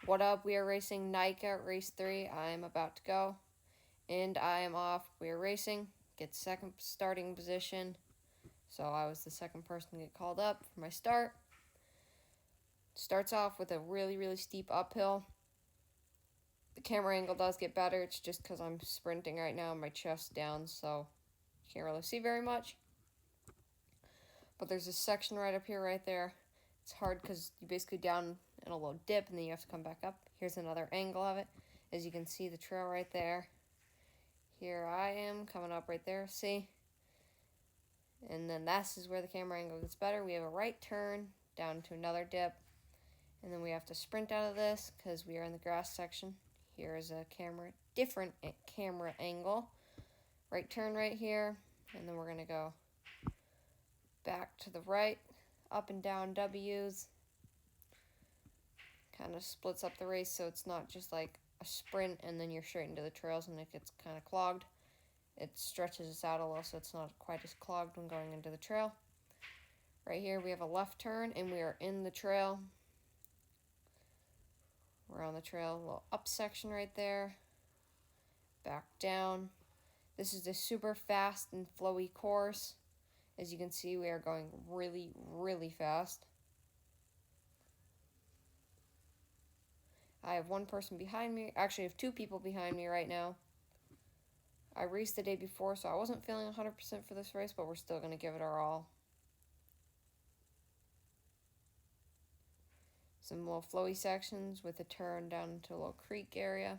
What up? We are racing Nike Race 3. I am about to go. And I am off. We are racing. Get second starting position. So I was the second person to get called up for my start. Starts off with a really steep uphill. The camera angle does get better. It's just because I'm sprinting right now and my chest's down, so you can't really see very much. But there's a section right up here, right there. It's hard because you're basically down in a little dip and then you have to come back up. Here's another angle of it. As you can see, the trail right there. Here I am coming up right there, see? And then this is where the camera angle gets better. We have a right turn down to another dip. And then we have to sprint out of this because we are in the grass section. Here is a different camera angle. Right turn right here. And then we're going to go back to the right. Up and down W's. Kind of splits up the race so it's not just like a sprint and then you're straight into the trails and it gets kind of clogged. It stretches us out a little so it's not quite as clogged when going into the trail. Right here we have a left turn and we are in the trail. We're on the trail, a little up section right there. Back down. This is a super fast and flowy course. As you can see, we are going really fast. I have one person behind me. Actually, I have two people behind me right now. I raced the day before, so I wasn't feeling 100% for this race, but we're still going to give it our all. Some little flowy sections with a turn down into a little creek area.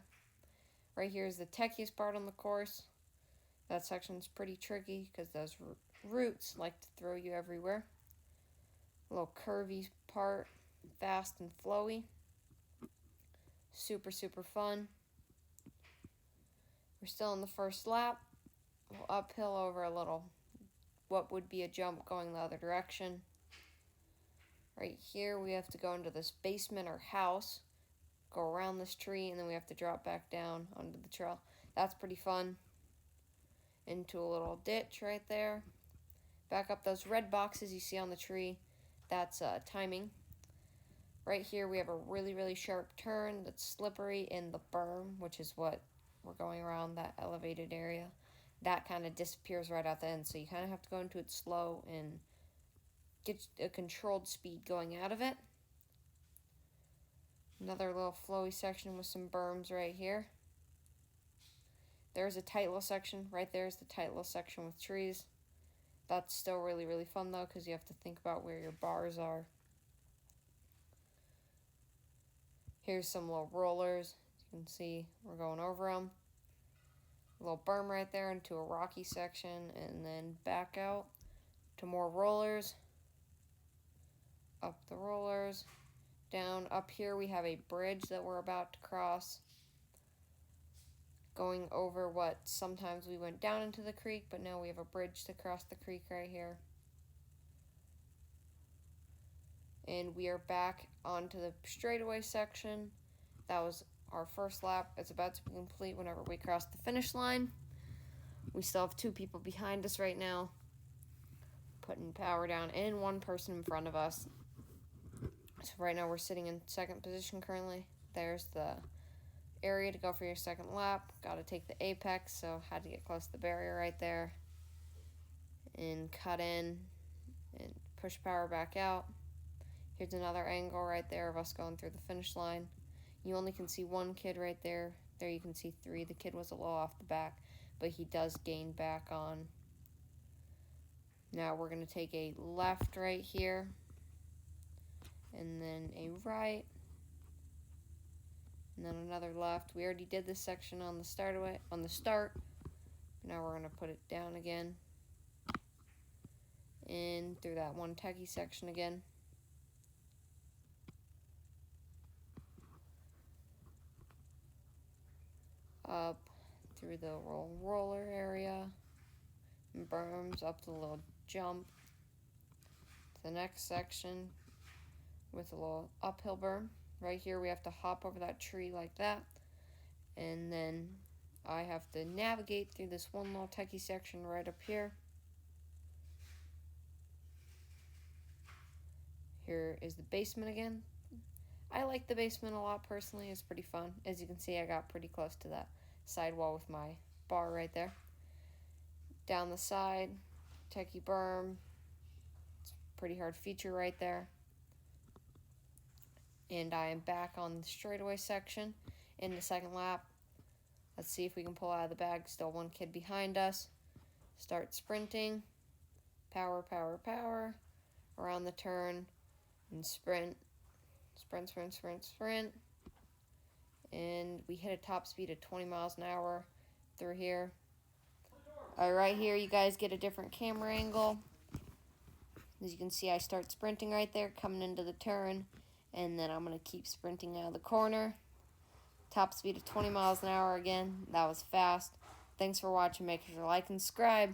Right here is the techiest part on the course. That section's pretty tricky because those roots like to throw you everywhere. A little curvy part, fast and flowy. Super fun. We're still in the first lap. A little uphill over a little, what would be a jump going the other direction. Right here we have to go into this basement or house, go around this tree, and then we have to drop back down onto the trail. That's pretty fun. Into a little ditch right there. Back up those red boxes you see on the tree. That's timing. Right here we have a really sharp turn that's slippery in the berm, which is what we're going around, that elevated area. That kind of disappears right at the end, so you kind of have to go into it slow and get a controlled speed going out of it. Another little flowy section with some berms right here. There's a tight little section. Right there's the tight little section with trees. That's still really fun though because you have to think about where your bars are. Here's some little rollers. As you can see, we're going over them. A little berm right there into a rocky section and then back out to more rollers. Up the rollers. Down up here we have a bridge that we're about to cross. Going over what sometimes we went down into the creek, but now we have a bridge to cross the creek right here. And we are back onto the straightaway section. That was our first lap. It's about to be complete whenever we cross the finish line. We still have two people behind us right now, putting power down, and one person in front of us. So right now we're sitting in second position currently. There's the area to go for your second lap. Got to take the apex, so had to get close to the barrier right there and cut in and push power back out. Here's another angle right there of us going through the finish line. You only can see one kid right there. There you can see three. The kid was a little off the back, but he does gain back on. Now we're going to take a left right here and then a right. And then another left. We already did this section on the start. Now we're going to put it down again. In through that one techie section again. Up through the roller area. And berms up the little jump. To the next section with a little uphill berm. Right here we have to hop over that tree like that. And then I have to navigate through this one little techie section right up here. Here is the basement again. I like the basement a lot personally. It's pretty fun. As you can see, I got pretty close to that sidewall with my bar right there. Down the side, techie berm. It's a pretty hard feature right there. And I am back on the straightaway section in the second lap. Let's see if we can pull out of the bag. Still one kid behind us. Start sprinting. Power, power, power. Around the turn and sprint. Sprint, sprint, sprint, sprint. And we hit a top speed of 20 miles an hour through here. Right here you guys get a different camera angle. As you can see, I start sprinting right there, coming into the turn, and then I'm going to keep sprinting out of the corner. Top speed of 20 miles an hour again. That was fast. Thanks for watching. Make sure to like and subscribe.